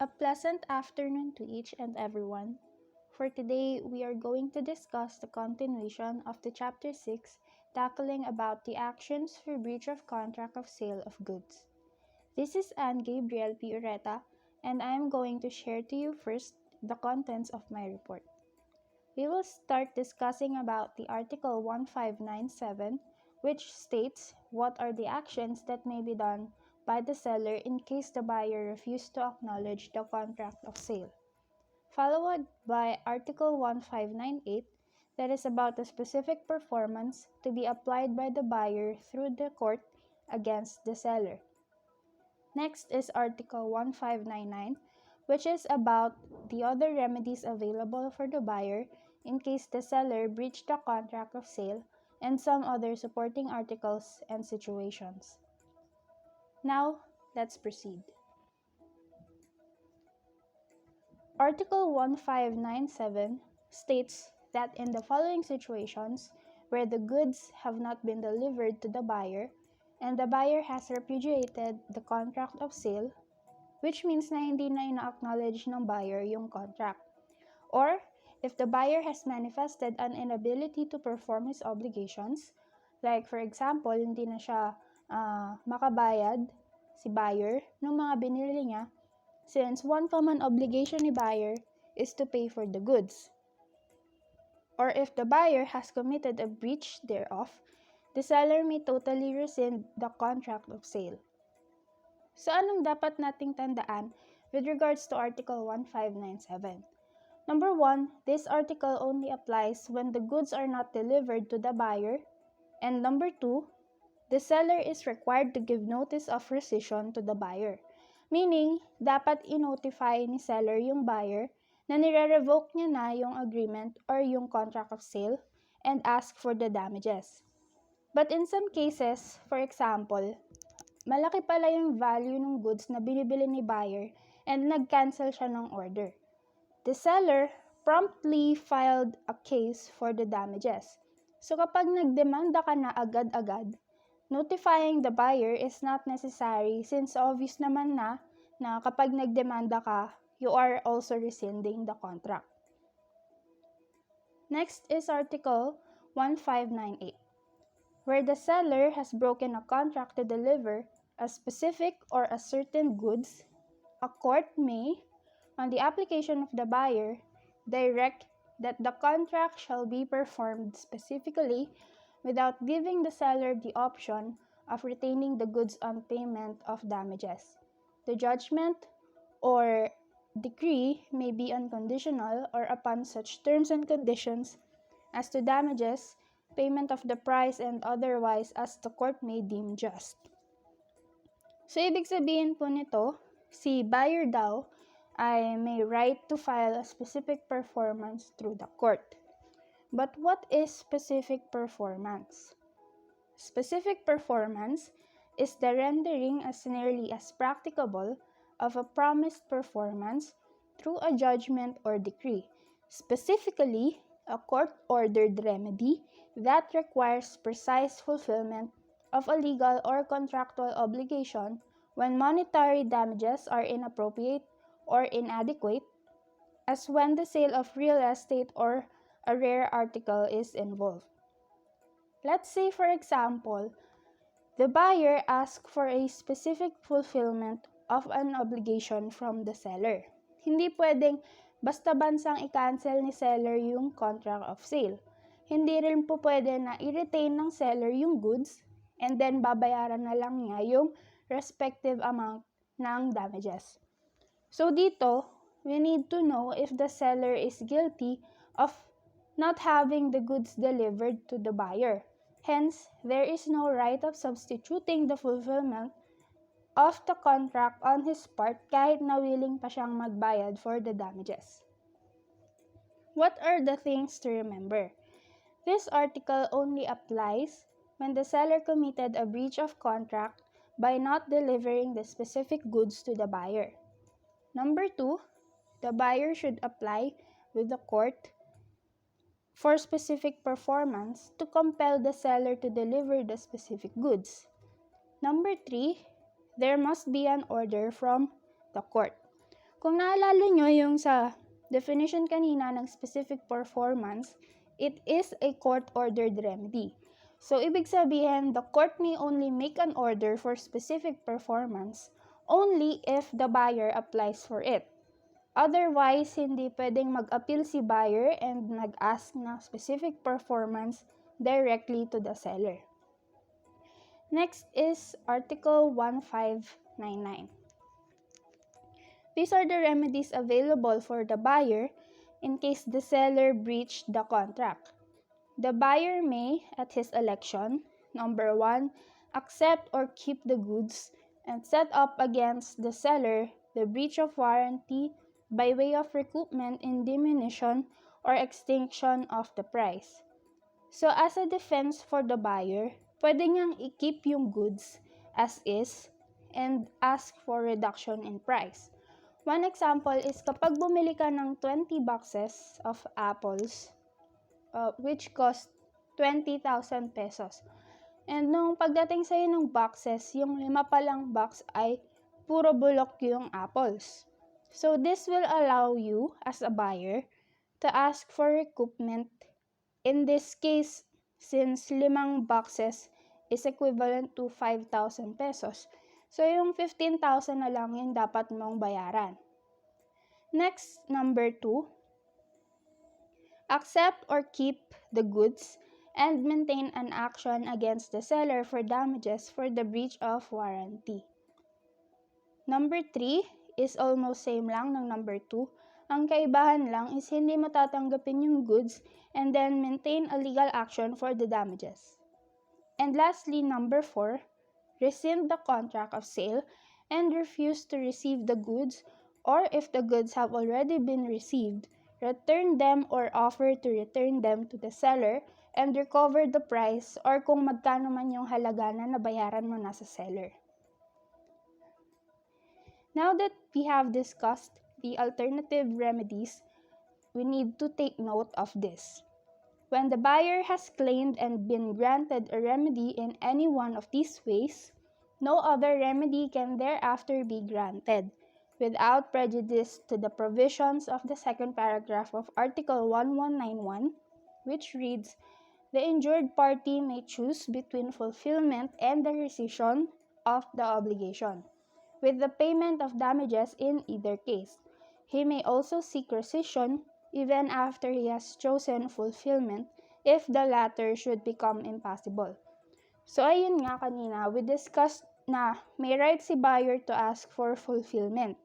A pleasant afternoon to each and everyone. For today, we are going to discuss the continuation of the Chapter 6, tackling about the actions for breach of contract of sale of goods. This is Anne Gabriel P. Ureta, and I am going to share to you first the contents of my report. We will start discussing about the Article 1597, which states what are the actions that may be done by the seller in case the buyer refused to acknowledge the contract of sale. Followed by Article 1598, that is about the specific performance to be applied by the buyer through the court against the seller. Next is Article 1599, which is about the other remedies available for the buyer in case the seller breached the contract of sale, and some other supporting articles and situations. Now, let's proceed. Article 1597 states that in the following situations, where the goods have not been delivered to the buyer, and the buyer has repudiated the contract of sale, which means na hindi na ina-acknowledge ng buyer yung contract. Or, if the buyer has manifested an inability to perform his obligations, like for example, hindi na siya makabayad, si buyer, ng mga binili niya, since one common obligation ni buyer is to pay for the goods. Or if the buyer has committed a breach thereof, the seller may totally rescind the contract of sale. So anong dapat nating tandaan with regards to Article 1597? Number 1, this article only applies when the goods are not delivered to the buyer. And number 2, the seller is required to give notice of rescission to the buyer. Meaning, dapat i-notify ni seller yung buyer na nire-revoke niya na yung agreement or yung contract of sale and ask for the damages. But in some cases, for example, malaki pala yung value ng goods na binibili ni buyer and nag-cancel siya ng order. The seller promptly filed a case for the damages. So kapag nagdemanda ka na agad-agad, notifying the buyer is not necessary since obvious naman na kapag nagdemanda ka, you are also rescinding the contract. Next is Article 1598, where the seller has broken a contract to deliver a specific or a certain goods, a court may, on the application of the buyer, direct that the contract shall be performed specifically without giving the seller the option of retaining the goods on payment of damages. The judgment or decree may be unconditional or upon such terms and conditions as to damages, payment of the price, and otherwise as the court may deem just. So, ibig sabihin po nito, si buyer daw ay may right to file a specific performance through the court. But what is specific performance? Specific performance is the rendering as nearly as practicable of a promised performance through a judgment or decree, specifically a court-ordered remedy that requires precise fulfillment of a legal or contractual obligation when monetary damages are inappropriate or inadequate, as when the sale of real estate or a rare article is involved. Let's say, for example, the buyer asks for a specific fulfillment of an obligation from the seller. Hindi pwedeng basta-bansang i-cancel ni seller yung contract of sale. Hindi rin po pwede na i-retain ng seller yung goods and then babayaran na lang niya yung respective amount ng damages. So dito, we need to know if the seller is guilty of not having the goods delivered to the buyer. Hence, there is no right of substituting the fulfillment of the contract on his part kahit na willing pa siyang magbayad for the damages. What are the things to remember? This article only applies when the seller committed a breach of contract by not delivering the specific goods to the buyer. Number 2, the buyer should apply with the court for specific performance to compel the seller to deliver the specific goods. Number 3, there must be an order from the court. Kung naalala nyo yung sa definition kanina ng specific performance, it is a court-ordered remedy. So, ibig sabihin, the court may only make an order for specific performance only if the buyer applies for it. Otherwise, hindi pwedeng mag-appeal si buyer and nag-ask ng specific performance directly to the seller. Next is Article 1599. These are the remedies available for the buyer in case the seller breached the contract. The buyer may, at his election, number 1, accept or keep the goods and set up against the seller the breach of warranty by way of recoupment in diminution or extinction of the price. So as a defense for the buyer, pwede niyang i-keep yung goods as is and ask for reduction in price. One example is kapag bumili ka ng 20 boxes of apples, which cost 20,000 pesos. And nung pagdating sa'yo ng boxes, yung 5 palang box ay puro bulok yung apples. So this will allow you as a buyer to ask for recoupment. In this case, since 5 boxes is equivalent to 5,000 pesos. So yung 15,000 na lang yung dapat mong bayaran. Next, number 2, accept or keep the goods and maintain an action against the seller for damages for the breach of warranty. Number 3 is almost same lang ng number 2. Ang kaibahan lang is hindi mo tatanggapin yung goods and then maintain a legal action for the damages. And lastly, number 4, rescind the contract of sale and refuse to receive the goods, or if the goods have already been received, return them or offer to return them to the seller and recover the price or kung magkano man yung halaga na nabayaran mo na sa seller. Now that we have discussed the alternative remedies, we need to take note of this. When the buyer has claimed and been granted a remedy in any one of these ways, no other remedy can thereafter be granted, without prejudice to the provisions of the second paragraph of Article 1191, which reads, "The injured party may choose between fulfillment and the rescission of the obligation, with the payment of damages in either case. He may also seek rescission even after he has chosen fulfillment if the latter should become impossible." So ayun nga kanina, we discussed na may right si buyer to ask for fulfillment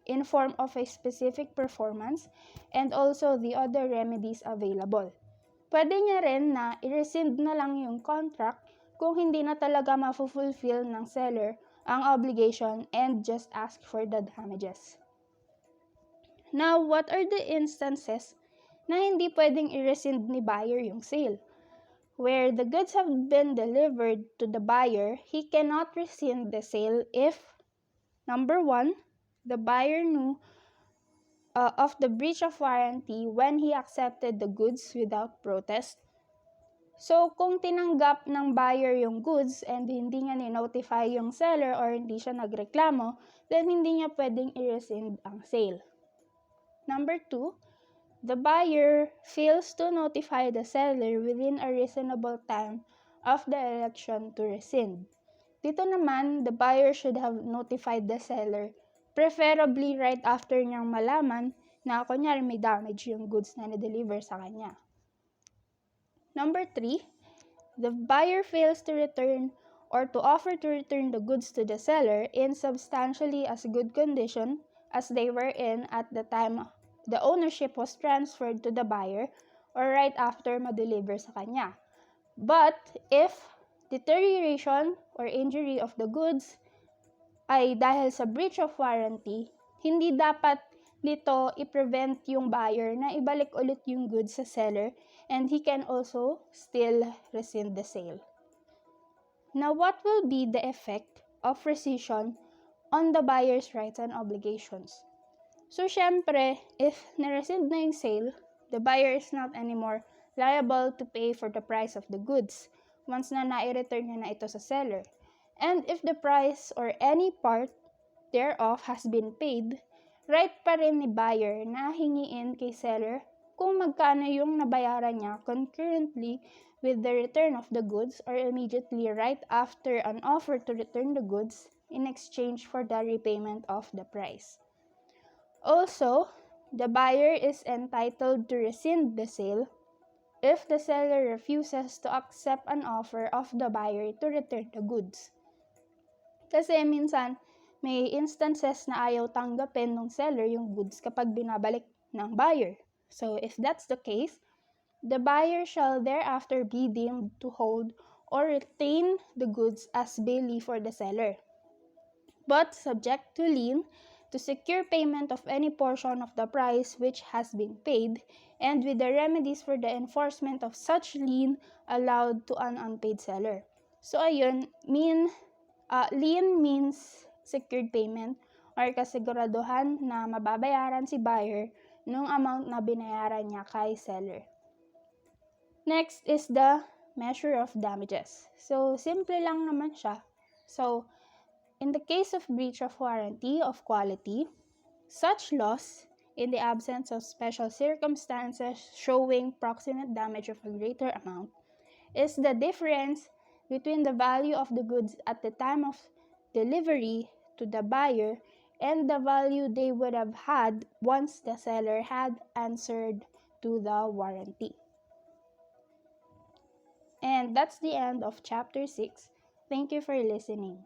in form of a specific performance and also the other remedies available. Pwede niya rin na i-rescind na lang yung contract kung hindi na talaga ma-fulfill ng seller ang obligation and just ask for the damages. Now, what are the instances na hindi pwedeng i-rescind ni buyer yung sale? Where the goods have been delivered to the buyer, he cannot rescind the sale if, number 1, the buyer knew of the breach of warranty when he accepted the goods without protest. So, kung tinanggap ng buyer yung goods and hindi niya ni-notify yung seller or hindi siya nagreklamo, then hindi niya pwedeng i-rescind ang sale. Number 2, the buyer fails to notify the seller within a reasonable time of the election to rescind. Dito naman, the buyer should have notified the seller, preferably right after niyang malaman na kunyari may damage yung goods na na-deliver sa kanya. Number 3, the buyer fails to return or to offer to return the goods to the seller in substantially as good condition as they were in at the time the ownership was transferred to the buyer or right after ma-deliver sa kanya. But if deterioration or injury of the goods ay dahil sa breach of warranty, hindi dapat nito i-prevent yung buyer na ibalik ulit yung goods sa seller and he can also still rescind the sale. Now, what will be the effect of rescission on the buyer's rights and obligations? So, syempre, if na-rescind na yung sale, the buyer is not anymore liable to pay for the price of the goods once na na-return niya na ito sa seller. And if the price or any part thereof has been paid, right pa rin ni buyer na hingiin kay seller kung magkano yung nabayaran niya concurrently with the return of the goods or immediately right after an offer to return the goods in exchange for the repayment of the price. Also, the buyer is entitled to rescind the sale if the seller refuses to accept an offer of the buyer to return the goods. Kasi minsan, may instances na ayaw tanggapin ng seller yung goods kapag binabalik ng buyer. So, if that's the case, the buyer shall thereafter be deemed to hold or retain the goods as bailee for the seller, but subject to lien to secure payment of any portion of the price which has been paid, and with the remedies for the enforcement of such lien allowed to an unpaid seller. So, ayun, lien means secured payment or kasiguraduhan na mababayaran si buyer nung amount na binayaran niya kay seller. Next is the measure of damages. So, simple lang naman siya. So, in the case of breach of warranty of quality, such loss, in the absence of special circumstances showing proximate damage of a greater amount, is the difference between the value of the goods at the time of delivery to the buyer and the value they would have had once the seller had answered to the warranty. And that's the end of chapter 6. Thank you for listening.